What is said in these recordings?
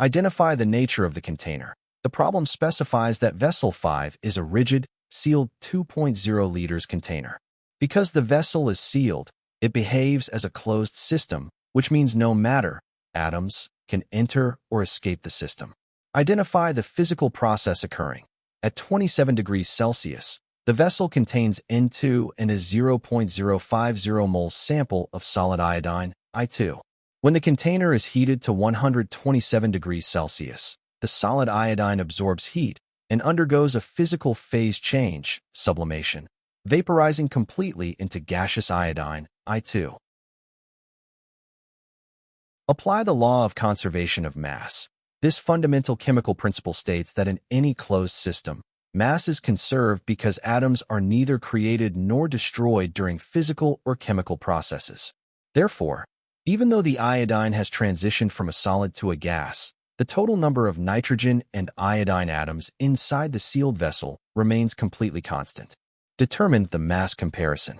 Identify the nature of the container. The problem specifies that vessel 5 is a rigid, sealed 2.0 liters container. Because the vessel is sealed, it behaves as a closed system, which means no matter, atoms, can enter or escape the system. Identify the physical process occurring. At 27 degrees Celsius, the vessel contains N2 and a 0.050 moles sample of solid iodine, I2. When the container is heated to 127 degrees Celsius, the solid iodine absorbs heat and undergoes a physical phase change, sublimation, vaporizing completely into gaseous iodine, I2. Apply the law of conservation of mass. This fundamental chemical principle states that in any closed system, mass is conserved because atoms are neither created nor destroyed during physical or chemical processes. Therefore, even though the iodine has transitioned from a solid to a gas, the total number of nitrogen and iodine atoms inside the sealed vessel remains completely constant. Determine the mass comparison.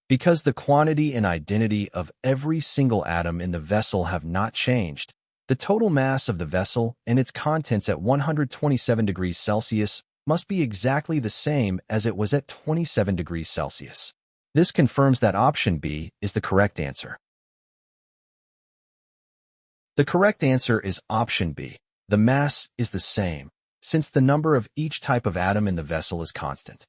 Because the quantity and identity of every single atom in the vessel have not changed, the total mass of the vessel and its contents at 127 degrees Celsius must be exactly the same as it was at 27 degrees Celsius. This confirms that option B is the correct answer. The correct answer is option B. The mass is the same, since the number of each type of atom in the vessel is constant.